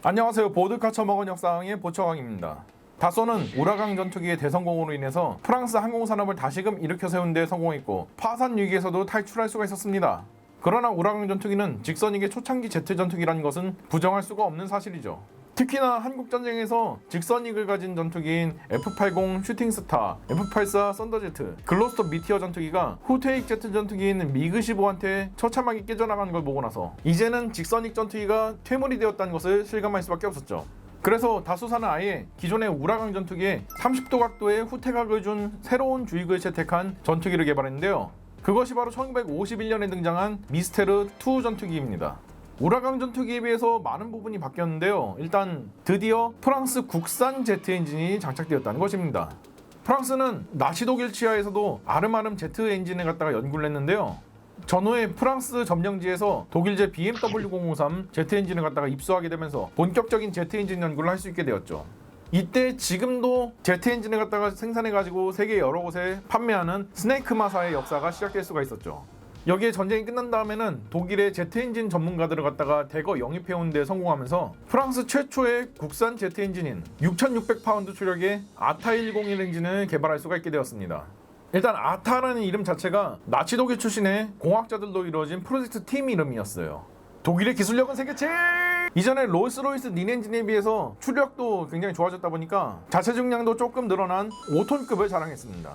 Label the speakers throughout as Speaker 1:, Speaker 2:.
Speaker 1: 안녕하세요. 보드카 처먹은 역사왕의 보처왕입니다. 다소는 우라강 전투기의 대성공으로 인해서 프랑스 항공산업을 다시금 일으켜 세운 데 성공했고 파산 위기에서도 탈출할 수가 있었습니다. 그러나 우라강 전투기는 직선익의 초창기 제트 전투기라는 것은 부정할 수가 없는 사실이죠. 특히나 한국전쟁에서 직선익을 가진 전투기인 F-80 슈팅스타, F-84 썬더제트, 글로스터 미티어 전투기가 후퇴익 제트 전투기인 미그-15한테 처참하게 깨져나간 걸 보고 나서 이제는 직선익 전투기가 퇴물이 되었다는 것을 실감할 수밖에 없었죠. 그래서 다수사는 아예 기존의 우라강 전투기에 30도 각도의 후퇴각을 준 새로운 주익을 채택한 전투기를 개발했는데요. 그것이 바로 1951년에 등장한 미스테르2 전투기입니다. 우라강 전투기에 비해서 많은 부분이 바뀌었는데요. 일단 드디어 프랑스 국산 제트 엔진이 장착되었다는 것입니다. 프랑스는 나치 독일 치하에서도 아름아름 제트 엔진을 갖다가 연구를 했는데요. 전후에 프랑스 점령지에서 독일제 BMW 003 제트 엔진을 갖다가 입수하게 되면서 본격적인 제트 엔진 연구를 할 수 있게 되었죠. 이때 지금도 제트 엔진을 갖다가 생산해가지고 세계 여러 곳에 판매하는 스네이크 마사의 역사가 시작될 수가 있었죠. 여기에 전쟁이 끝난 다음에는 독일의 제트 엔진 전문가들을 갖다가 대거 영입해온 데 성공하면서 프랑스 최초의 국산 제트 엔진인 6600파운드 추력의 아타 101 엔진을 개발할 수가 있게 되었습니다. 일단 아타라는 이름 자체가 나치 독일 출신의 공학자들로 이루어진 프로젝트 팀 이름이었어요. 독일의 기술력은 세계 최! 이전에 롤스로이스 닌 엔진에 비해서 추력도 굉장히 좋아졌다 보니까 자체 중량도 조금 늘어난 5톤급을 자랑했습니다.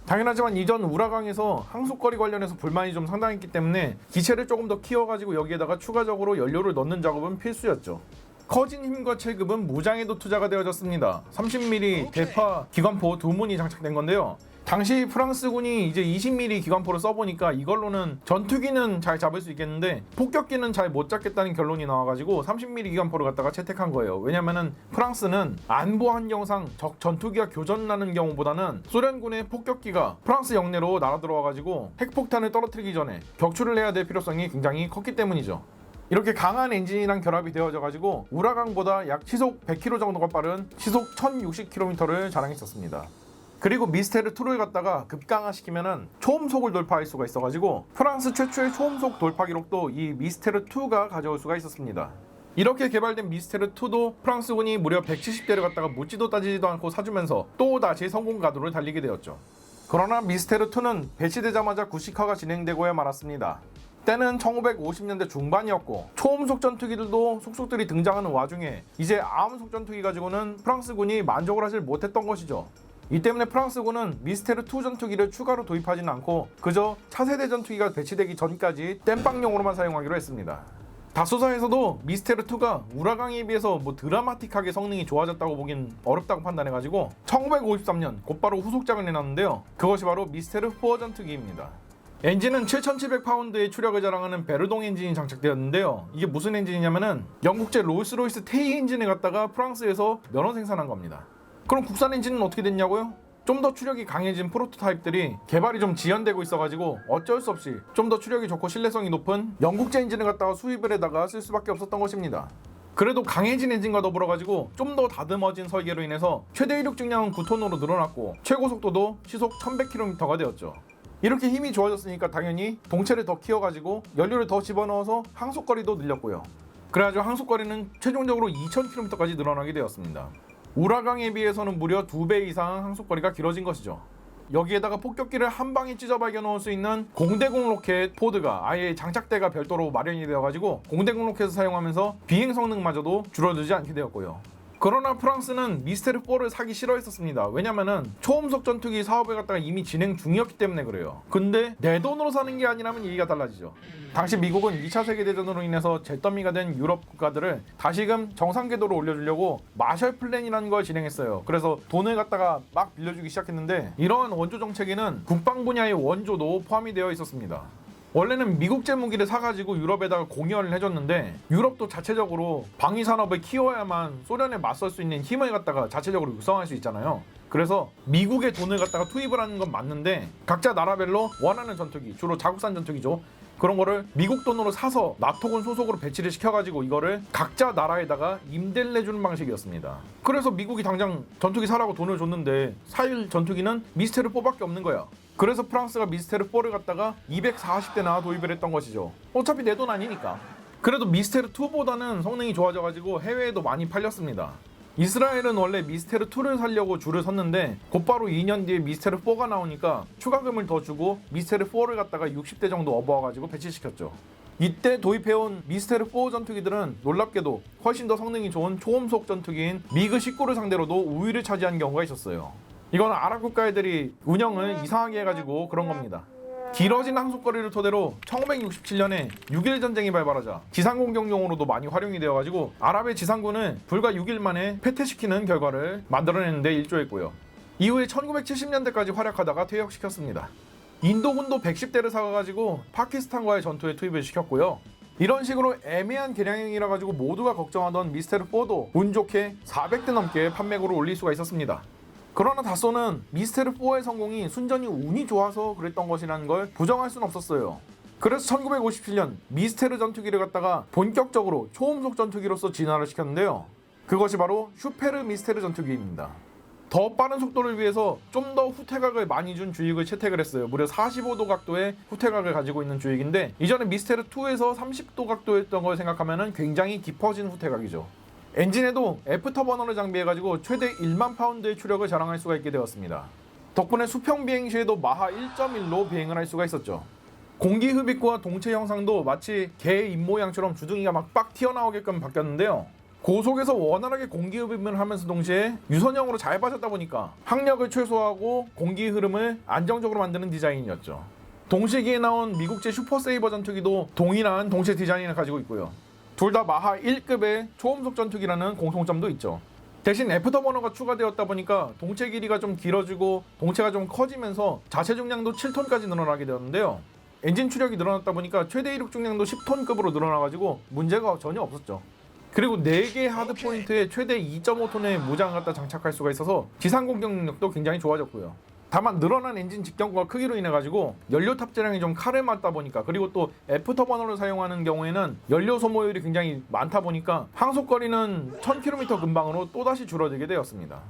Speaker 1: 당연하지만 이전 우라강에서 항속거리 관련해서 불만이 좀 상당했기 때문에 기체를 조금 더 키워가지고 여기에다가 추가적으로 연료를 넣는 작업은 필수였죠. 커진 힘과 체급은 무장에도 투자가 되어졌습니다. 30mm 대파 기관포 2문이 장착된 건데요. 당시 프랑스군이 이제 20mm 기관포를 써보니까 이걸로는 전투기는 잘 잡을 수 있겠는데 폭격기는 잘 못 잡겠다는 결론이 나와가지고 30mm 기관포를 갖다가 채택한 거예요. 왜냐면은 프랑스는 안보 환경상 적 전투기가 교전나는 경우보다는 소련군의 폭격기가 프랑스 영내로 날아들어와가지고 핵폭탄을 떨어뜨리기 전에 격추를 해야 될 필요성이 굉장히 컸기 때문이죠. 이렇게 강한 엔진이랑 결합이 되어져가지고 우라강보다 약 시속 100km 정도가 빠른 시속 1060km를 자랑했었습니다. 그리고 미스테르2를 갖다가 급강화시키면은 초음속을 돌파할 수가 있어가지고 프랑스 최초의 초음속 돌파 기록도 이 미스테르2가 가져올 수가 있었습니다. 이렇게 개발된 미스테르2도 프랑스군이 무려 170대를 갖다가 묻지도 따지지도 않고 사주면서 또다시 성공 가도를 달리게 되었죠. 그러나 미스테르2는 배치되자마자 구식화가 진행되고야 말았습니다. 때는 1950년대 중반이었고 초음속 전투기들도 속속들이 등장하는 와중에 이제 암속 전투기 가지고는 프랑스군이 만족을 하지 못했던 것이죠. 이 때문에 프랑스군은 미스테르2 전투기를 추가로 도입하지는 않고 그저 차세대 전투기가 배치되기 전까지 땜빵용으로만 사용하기로 했습니다. 다수사에서도 미스테르2가 우라강에 비해서 드라마틱하게 성능이 좋아졌다고 보긴 어렵다고 판단해가지고 1953년 곧바로 후속작을 내놨는데요. 그것이 바로 미스테르4 전투기입니다. 엔진은 7700파운드의 추력을 자랑하는 베르동 엔진이 장착되었는데요. 이게 무슨 엔진이냐면은 영국제 롤스로이스 테이 엔진을 갖다가 프랑스에서 면허 생산한 겁니다. 그럼 국산 엔진은 어떻게 됐냐고요? 좀 더 추력이 강해진 프로토타입들이 개발이 좀 지연되고 있어가지고 어쩔 수 없이 좀 더 추력이 좋고 신뢰성이 높은 영국제 엔진을 갖다가 수입을 해다가 쓸 수밖에 없었던 것입니다. 그래도 강해진 엔진과 더불어가지고 좀 더 다듬어진 설계로 인해서 최대 이륙 중량은 9톤으로 늘어났고 최고 속도도 시속 1100km가 되었죠. 이렇게 힘이 좋아졌으니까 당연히 동체를 더 키워가지고 연료를 더 집어넣어서 항속거리도 늘렸고요. 그래가지고 항속거리는 최종적으로 2000km까지 늘어나게 되었습니다. 우라강에 비해서는 무려 2배 이상 항속거리가 길어진 것이죠. 여기에다가 폭격기를 한 방에 찢어 발견 넣을 수 있는 공대공 로켓 포드가 아예 장착대가 별도로 마련이 되어가지고 공대공 로켓을 사용하면서 비행 성능마저도 줄어들지 않게 되었고요. 그러나 프랑스는 미스테르4를 사기 싫어했었습니다. 왜냐면은 초음속 전투기 사업을 갖다가 이미 진행 중이었기 때문에 그래요. 근데 내 돈으로 사는 게 아니라면 얘기가 달라지죠. 당시 미국은 2차 세계대전으로 인해서 잿더미가 된 유럽 국가들을 다시금 정상 궤도로 올려주려고 마셜 플랜이라는 걸 진행했어요. 그래서 돈을 갖다가 막 빌려주기 시작했는데 이러한 원조 정책에는 국방 분야의 원조도 포함이 되어 있었습니다. 원래는 미국제 무기를 사가지고 유럽에다가 공여를 해줬는데 유럽도 자체적으로 방위산업을 키워야만 소련에 맞설 수 있는 힘을 갖다가 자체적으로 육성할 수 있잖아요. 그래서 미국의 돈을 갖다가 투입을 하는 건 맞는데 각자 나라별로 원하는 전투기, 주로 자국산 전투기죠. 그런 거를 미국 돈으로 사서 나토군 소속으로 배치를 시켜가지고 이거를 각자 나라에다가 임대를 내주는 방식이었습니다. 그래서 미국이 당장 전투기 사라고 돈을 줬는데 살 전투기는 미스테르4밖에 없는 거야. 그래서 프랑스가 미스테르4를 갖다가 240대나 도입을 했던 것이죠. 어차피 내 돈 아니니까. 그래도 미스테르 2보다는 성능이 좋아져가지고 해외에도 많이 팔렸습니다. 이스라엘은 원래 미스테르 2를 살려고 줄을 섰는데 곧바로 2년 뒤에 미스테르 4가 나오니까 추가금을 더 주고 미스테르 4를 갖다가 60대 정도 업어와가지고 배치시켰죠. 이때 도입해온 미스테르 4 전투기들은 놀랍게도 훨씬 더 성능이 좋은 초음속 전투기인 미그 19를 상대로도 우위를 차지한 경우가 있었어요. 이건 아랍 국가애들이 운영을 이상하게 해가지고 그런 겁니다. 길어진 항속거리를 토대로 1967년에 6.1 전쟁이 발발하자 지상 공격용으로도 많이 활용이 되어가지고 아랍의 지상군을 불과 6일 만에 패퇴시키는 결과를 만들어내는데 일조했고요. 이후에 1970년대까지 활약하다가 퇴역시켰습니다. 인도군도 110대를 사가지고 파키스탄과의 전투에 투입을 시켰고요. 이런 식으로 애매한 개량형이라 가지고 모두가 걱정하던 미스테르 4도 운 좋게 400대 넘게 판매고를 올릴 수가 있었습니다. 그러나 다소는 미스테르 4의 성공이 순전히 운이 좋아서 그랬던 것이라는 걸 부정할 수는 없었어요. 그래서 1957년 미스테르 전투기를 갖다가 본격적으로 초음속 전투기로서 진화를 시켰는데요. 그것이 바로 슈페르 미스테르 전투기입니다. 더 빠른 속도를 위해서 좀 더 후퇴각을 많이 준 주익을 채택을 했어요. 무려 45도 각도의 후퇴각을 가지고 있는 주익인데 이전에 미스테르 2에서 30도 각도였던 걸 생각하면 굉장히 깊어진 후퇴각이죠. 엔진에도 F터버너를 장비해가지고 최대 1만 파운드의 추력을 자랑할 수가 있게 되었습니다. 덕분에 수평 비행 시에도 마하 1.1로 비행을 할 수가 있었죠. 공기 흡입구와 동체 형상도 마치 개의 입모양처럼 주둥이가 막 빡 튀어나오게끔 바뀌었는데요. 고속에서 원활하게 공기 흡입을 하면서 동시에 유선형으로 잘 빠졌다 보니까 항력을 최소화하고 공기 흐름을 안정적으로 만드는 디자인이었죠. 동시기에 나온 미국제 슈퍼세이버 전투기도 동일한 동체 디자인을 가지고 있고요. 둘 다 마하 1급의 초음속 전투기라는 공통점도 있죠. 대신 애프터버너가 추가되었다 보니까 동체 길이가 좀 길어지고 동체가 좀 커지면서 자체 중량도 7톤까지 늘어나게 되었는데요. 엔진 추력이 늘어났다 보니까 최대 이륙 중량도 10톤급으로 늘어나가지고 문제가 전혀 없었죠. 그리고 4개의 하드포인트에 최대 2.5톤의 무장을 갖다 장착할 수가 있어서 지상 공격 능력도 굉장히 좋아졌고요. 다만 늘어난 엔진 직경과 크기로 인해 가지고 연료 탑재량이 좀 칼을 맞다 보니까, 그리고 또 애프터버너를 사용하는 경우에는 연료 소모율이 굉장히 많다 보니까 항속거리는 1000km 근방으로 또다시 줄어들게 되었습니다.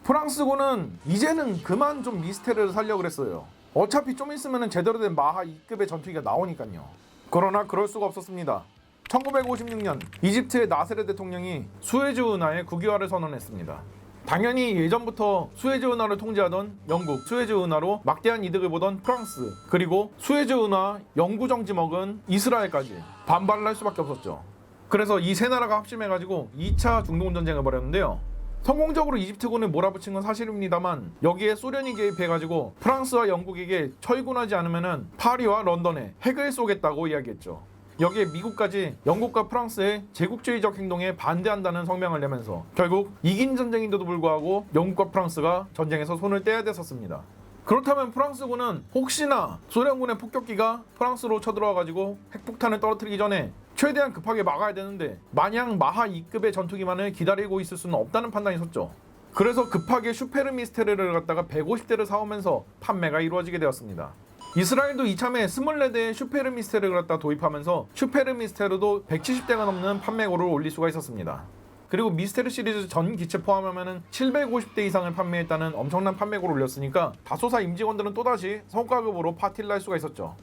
Speaker 1: 프랑스군은 이제는 그만 좀 미스테르를 살려고 그랬어요. 어차피 좀 있으면 제대로 된 마하 2급의 전투기가 나오니까요. 그러나 그럴 수가 없었습니다. 1956년 이집트의 나세르 대통령이 수에즈 운하의 국유화를 선언했습니다. 당연히 예전부터 수에즈 운하를 통제하던 영국, 수에즈 운하로 막대한 이득을 보던 프랑스, 그리고 수에즈 운하 영구정지 먹은 이스라엘까지 반발을 할 수밖에 없었죠. 그래서 이 세 나라가 합심해가지고 2차 중동전쟁을 벌였는데요. 성공적으로 이집트군을 몰아붙인 건 사실입니다만 여기에 소련이 개입해가지고 프랑스와 영국에게 철군하지 않으면 파리와 런던에 핵을 쏘겠다고 이야기했죠. 여기에 미국까지 영국과 프랑스의 제국주의적 행동에 반대한다는 성명을 내면서 결국 이긴 전쟁인데도 불구하고 영국과 프랑스가 전쟁에서 손을 떼야 됐었습니다. 그렇다면 프랑스군은 혹시나 소련군의 폭격기가 프랑스로 쳐들어와가지고 핵폭탄을 떨어뜨리기 전에 최대한 급하게 막아야 되는데 마냥 마하 2급의 전투기만을 기다리고 있을 수는 없다는 판단이 섰죠. 그래서 급하게 슈페르 미스테르를 갖다가 150대를 사오면서 판매가 이루어지게 되었습니다. 이스라엘도 이참에 24대의 슈페르 미스테르를 갖다 도입하면서 슈페르 미스테르도 170대가 넘는 판매고를 올릴 수가 있었습니다. 그리고 미스테르 시리즈 전 기체 포함하면 750대 이상을 판매했다는 엄청난 판매고를 올렸으니까 다소사 임직원들은 또다시 성과급으로 파티를 할 수가 있었죠.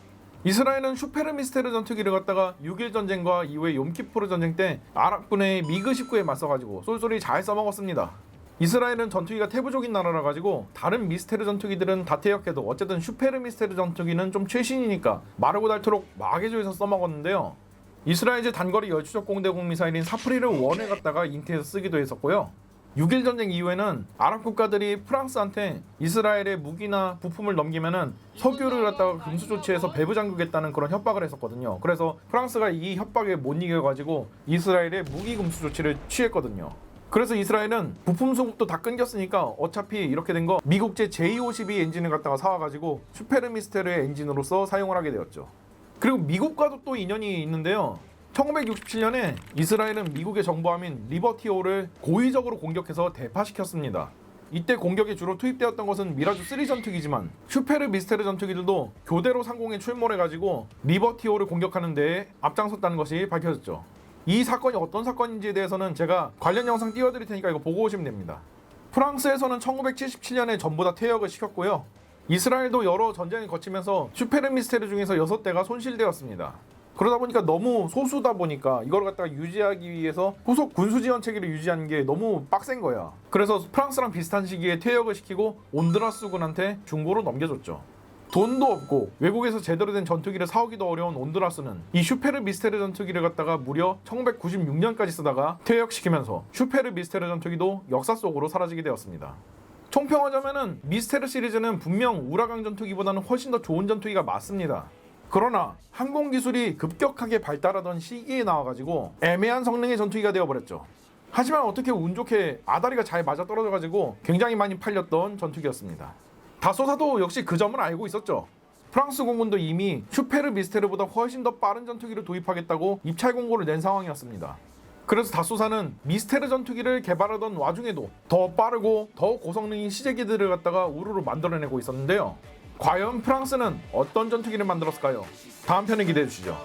Speaker 1: 이스라엘은 슈페르 미스테르 전투기를 갖다가 6.1 전쟁과 이후에 욤키푸르 전쟁 때 아랍군의 미그 19에 맞서가지고 쏠쏠이 잘 써먹었습니다. 이스라엘은 전투기가 태부족인 나라라 가지고 다른 미스테르 전투기들은 다 퇴역해도 어쨌든 슈페르 미스테르 전투기는 좀 최신이니까 마르고 닳도록 마개조에서 써먹었는데요. 이스라엘제 단거리 열추적 공대공 미사일인 사프리르 1을 갖다가 인티에서 쓰기도 했었고요. 6.1 전쟁 이후에는 아랍 국가들이 프랑스한테 이스라엘의 무기나 부품을 넘기면은 석유를 갖다가 금수 조치해서 배부 잠그겠다는 그런 협박을 했었거든요. 그래서 프랑스가 이 협박에 못 이겨가지고 이스라엘의 무기 금수 조치를 취했거든요. 그래서 이스라엘은 부품 수급도 다 끊겼으니까 어차피 이렇게 된 거 미국제 J-52 엔진을 갖다가 사와가지고 슈페르 미스테르의 엔진으로서 사용을 하게 되었죠. 그리고 미국과도 또 인연이 있는데요. 1967년에 이스라엘은 미국의 정보함인 리버티호를 고의적으로 공격해서 대파시켰습니다. 이때 공격에 주로 투입되었던 것은 미라주 3 전투기지만 슈페르 미스테르 전투기들도 교대로 상공에 출몰해가지고 리버티호를 공격하는 데에 앞장섰다는 것이 밝혀졌죠. 이 사건이 어떤 사건인지에 대해서는 제가 관련 영상 띄워드릴 테니까 이거 보고 오시면 됩니다. 프랑스에서는 1977년에 전부 다 퇴역을 시켰고요. 이스라엘도 여러 전쟁을 거치면서 슈페르 미스테르 중에서 6대가 손실되었습니다. 그러다 보니까 너무 소수다 보니까 이걸 갖다가 유지하기 위해서 후속 군수 지원 체계를 유지하는 게 너무 빡센 거야. 그래서 프랑스랑 비슷한 시기에 퇴역을 시키고 온드라스군한테 중고로 넘겨줬죠. 돈도 없고 외국에서 제대로 된 전투기를 사오기도 어려운 온두라스는 이 슈페르 미스테르 전투기를 갖다가 무려 1996년까지 쓰다가 퇴역시키면서 슈페르 미스테르 전투기도 역사 속으로 사라지게 되었습니다. 총평하자면은 미스테르 시리즈는 분명 우라강 전투기보다는 훨씬 더 좋은 전투기가 맞습니다. 그러나 항공기술이 급격하게 발달하던 시기에 나와가지고 애매한 성능의 전투기가 되어버렸죠. 하지만 어떻게 운 좋게 아다리가 잘 맞아떨어져가지고 굉장히 많이 팔렸던 전투기였습니다. 다소사도 역시 그 점을 알고 있었죠. 프랑스 공군도 이미 슈페르 미스테르보다 훨씬 더 빠른 전투기를 도입하겠다고 입찰 공고를 낸 상황이었습니다. 그래서 다소사는 미스테르 전투기를 개발하던 와중에도 더 빠르고 더 고성능인 시제기들을 갖다가 우르르 만들어내고 있었는데요. 과연 프랑스는 어떤 전투기를 만들었을까요? 다음 편에 기대해 주시죠.